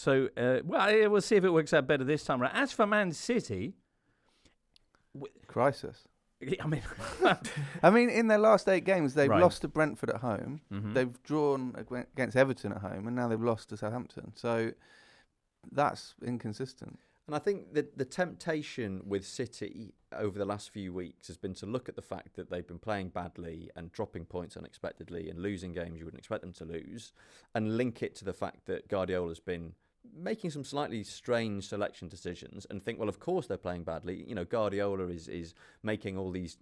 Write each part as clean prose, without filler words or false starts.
So, we'll see if it works out better this time around. As for Man City... Crisis. I mean, in their last 8 games, they've Right. lost to Brentford at home. Mhm. They've drawn against Everton at home, and now they've lost to Southampton. So that's inconsistent. And I think that the temptation with City over the last few weeks has been to look at the fact that they've been playing badly and dropping points unexpectedly and losing games you wouldn't expect them to lose, and link it to the fact that Guardiola's been making some slightly strange selection decisions, and think, well, of course they're playing badly. You know, Guardiola is making all these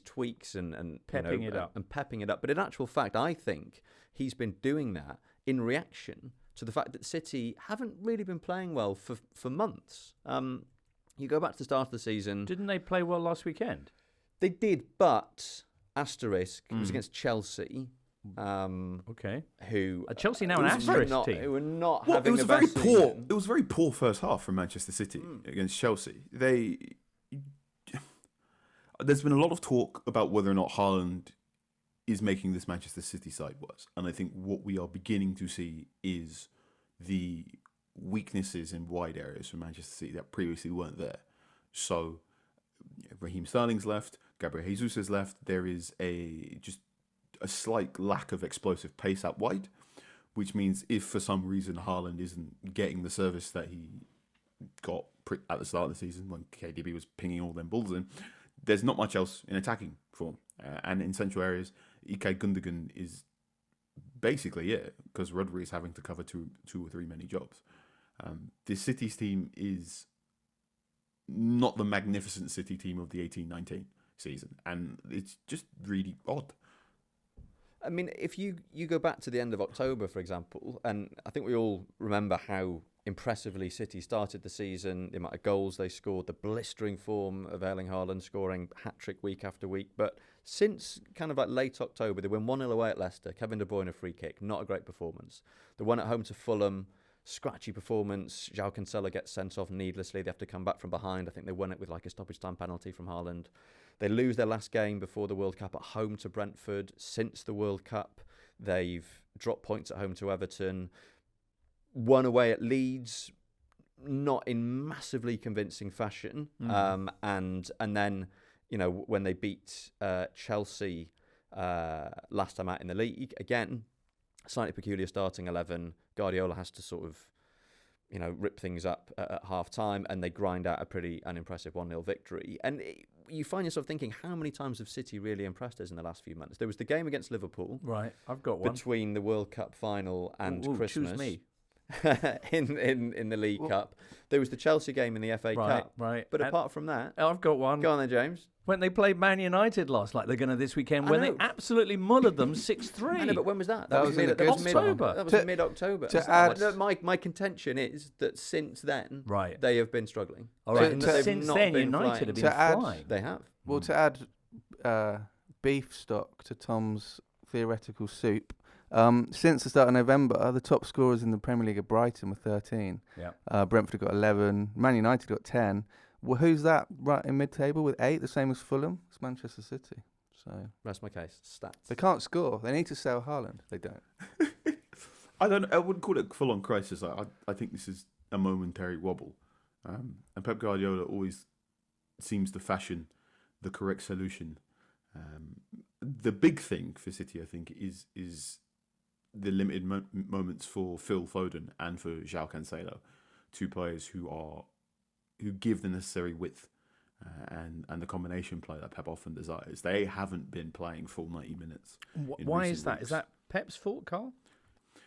tweaks and Pepping it up. and pepping it up. But in actual fact, I think he's been doing that in reaction to the fact that City haven't really been playing well for months. You go back to the start of the season. Didn't they play well last weekend? They did, but asterisk, it was against Chelsea. Okay. Who Chelsea now an asterisk team. Who were not Well, having it was the a very best poor. season. It was a very poor first half from Manchester City against Chelsea. There's been a lot of talk about whether or not Haaland is making this Manchester City side worse, and I think what we are beginning to see is the weaknesses in wide areas from Manchester City that previously weren't there. So, Raheem Sterling's left, Gabriel Jesus has left. There is just a slight lack of explosive pace out wide, which means if for some reason Haaland isn't getting the service that he got at the start of the season when KDB was pinging all them balls in, there's not much else in attacking form. And in central areas, Ilkay Gundogan is basically it, because Rodri is having to cover two or three many jobs. This City's team is not the magnificent City team of the 18-19 season, and it's just really odd. I mean, if you go back to the end of October, for example, and I think we all remember how impressively City started the season, the amount of goals they scored, the blistering form of Erling Haaland scoring hat-trick week after week. But since kind of like late October, they win 1-0 away at Leicester, Kevin De Bruyne a free kick, not a great performance. The one at home to Fulham, scratchy performance. João Cancelo gets sent off needlessly. They have to come back from behind. I think they won it with like a stoppage time penalty from Haaland. They lose their last game before the World Cup at home to Brentford. Since the World Cup, they've dropped points at home to Everton. Won away at Leeds, not in massively convincing fashion. And then, you know, when they beat Chelsea last time out in the league, again, slightly peculiar starting 11. Guardiola has to sort of, you know, rip things up at half time, and they grind out a pretty unimpressive 1-0 victory. And you find yourself thinking, how many times have City really impressed us in the last few months? There was the game against Liverpool. Right, I've got one. Between the World Cup final and Christmas. Choose me. in the League Cup. There was the Chelsea game in the FA Cup. Right. But apart from that... I've got one. Go on then, James. When they played Man United last, like they're going to this weekend, I when know. they absolutely mullered them 6-3. I know, but when was that? That was in October. That was mid-October. My contention is that since then, Right. they have been struggling. All right. And they've Since not then, been United have flying. been flying. They have. Well, to add beef stock to Tom's theoretical soup, since the start of November, the top scorers in the Premier League are Brighton with 13. Yeah. Brentford got 11. Man United got 10. Well, who's that right in mid-table with 8? The same as Fulham. It's Manchester City. So Rest my case. Stats. they can't score. They need to sell Haaland. They don't. I wouldn't call it full-on crisis. I think this is a momentary wobble. And Pep Guardiola always seems to fashion the correct solution. The big thing for City, I think, is the limited moments for Phil Foden and for João Cancelo, two players who give the necessary width and the combination play that Pep often desires. They haven't been playing full 90 minutes. Why is that? Weeks. Is that Pep's fault, Carl?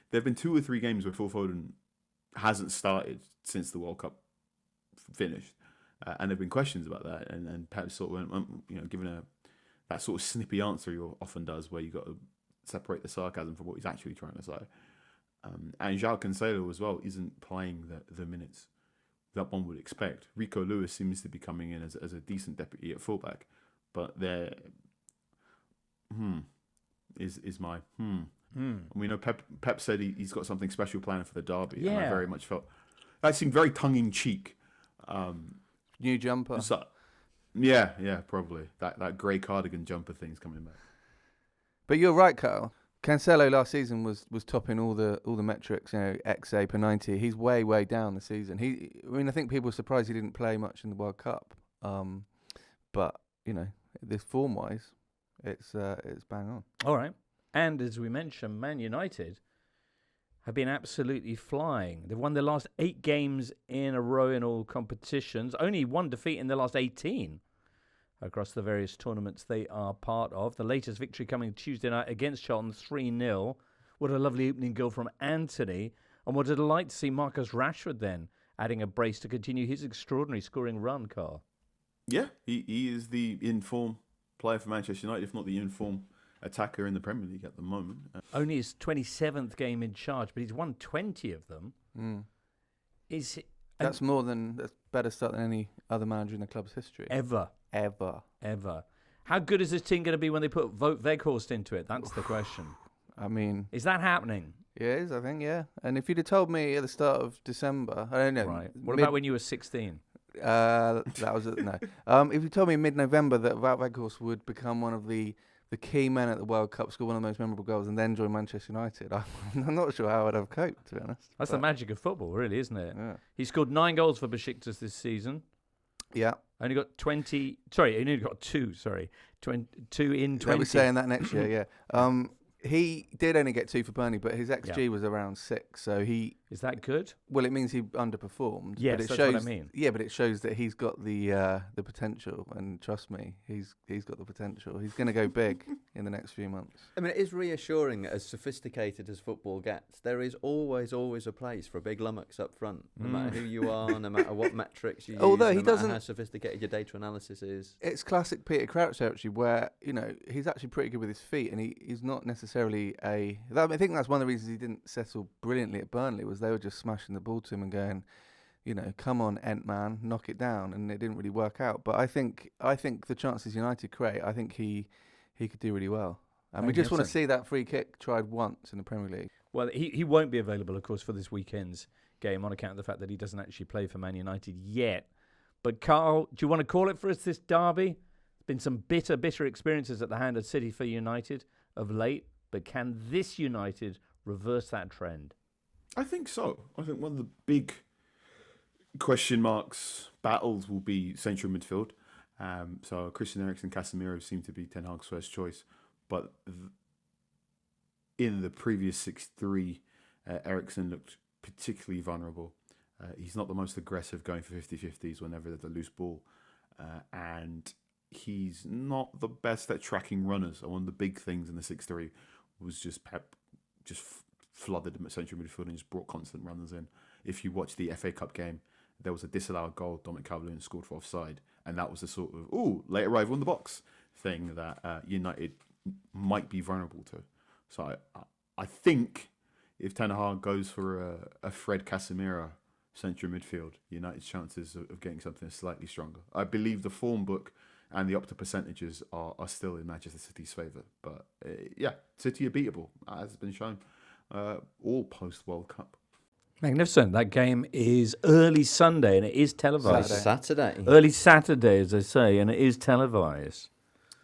There have been 2 or 3 games where Phil Foden hasn't started since the World Cup finished, and there have been questions about that. And Pep sort of went, given that sort of snippy answer he often does, where you got to separate the sarcasm from what he's actually trying to say. And João Cancelo as well isn't playing the minutes that one would expect. Rico Lewis seems to be coming in as a decent deputy at fullback, but there is my. And we know Pep said he's got something special planned for the derby. Yeah. And I very much felt that seemed very tongue in cheek. New jumper. So, yeah, probably that grey cardigan jumper thing's coming back. But you're right, Carl. Cancelo last season was topping all the metrics, XA per 90. He's way down the season. I think people were surprised he didn't play much in the World Cup. But this form wise, it's bang on. All right. And as we mentioned, Man United have been absolutely flying. They've won their last 8 games in a row in all competitions. Only one defeat in the last 18 across the various tournaments they are part of. The latest victory coming Tuesday night against Charlton, 3-0. What a lovely opening goal from Anthony. And what a delight to see Marcus Rashford then adding a brace to continue his extraordinary scoring run, Carl. Yeah, he is the in-form player for Manchester United, if not the in-form attacker in the Premier League at the moment. Only his 27th game in charge, but he's won 20 of them. That's better start than any other manager in the club's history. Ever. How good is this team going to be when they put Wout Weghorst into it? That's the question. I mean, is that happening? It is, I think, yeah. And if you'd have told me at the start of December, I don't know. Right. What about when you were 16? That was no. If you told me mid-November that Wout Weghorst would become one of the key men at the World Cup, score one of the most memorable goals, and then join Manchester United, I'm not sure how I'd have coped, to be honest. That's the magic of football, really, isn't it? Yeah. He scored 9 goals for Besiktas this season. Yeah. Only got 20. Sorry, he only got 2. Sorry, 2 in 20. They'll be saying that next year. Yeah. He did only get 2 for Burnley, but his XG was around 6. So is that good? Well, it means he underperformed. Yes, but it that's shows, what I mean. Yeah, but it shows that he's got the potential, and trust me, he's got the potential. He's going to go big in the next few months. I mean, it is reassuring that as sophisticated as football gets, there is always a place for a big lummox up front, no matter who you are, no matter what metrics you use, Although no he matter how sophisticated your data analysis is. It's classic Peter Crouch territory, where he's actually pretty good with his feet, and he's not necessarily I think that's one of the reasons he didn't settle brilliantly at Burnley, was they were just smashing the ball to him and going, come on, Ent man, knock it down, and it didn't really work out. But I think the chances United create, I think he could do really well. And we just want to see that free kick tried once in the Premier League. Well, he won't be available, of course, for this weekend's game on account of the fact that he doesn't actually play for Man United yet. But Carl, do you want to call it for us, this derby? There's been some bitter experiences at the hand of City for United of late. But can this United reverse that trend? I think so. I think one of the big question marks, battles will be central midfield. So Christian Eriksen, Casemiro seem to be Ten Hag's first choice. But in the previous 6-3, Eriksen looked particularly vulnerable. He's not the most aggressive, going for 50-50s whenever there's a loose ball. And he's not the best at tracking runners. And one of the big things in the 6-3 was just Pep flooded them at central midfield and just brought constant runners in. If you watch the FA Cup game, there was a disallowed goal Dominic Calvert-Lewin scored for offside, and that was the sort of late arrival in the box thing that United might be vulnerable to. So I think if Ten Hag goes for a Fred Casemiro central midfield, United's chances of getting something slightly stronger. I believe the form book and the Opta percentages are still in Manchester City's favour. But City are beatable, as has been shown all post-World Cup. Magnificent. That game is early Sunday and it is televised. Saturday. Early Saturday, as they say, and it is televised.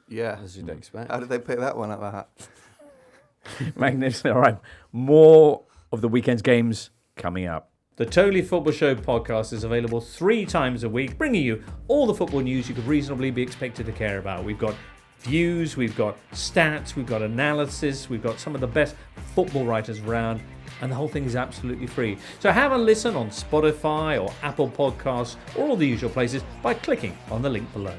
Yeah. As you'd expect. How did they pick that one out of the hat? Magnificent. All right. More of the weekend's games coming up. The Totally Football Show podcast is available 3 times a week, bringing you all the football news you could reasonably be expected to care about. We've got views, we've got stats, we've got analysis, we've got some of the best football writers around, and the whole thing is absolutely free. So have a listen on Spotify or Apple Podcasts or all the usual places by clicking on the link below.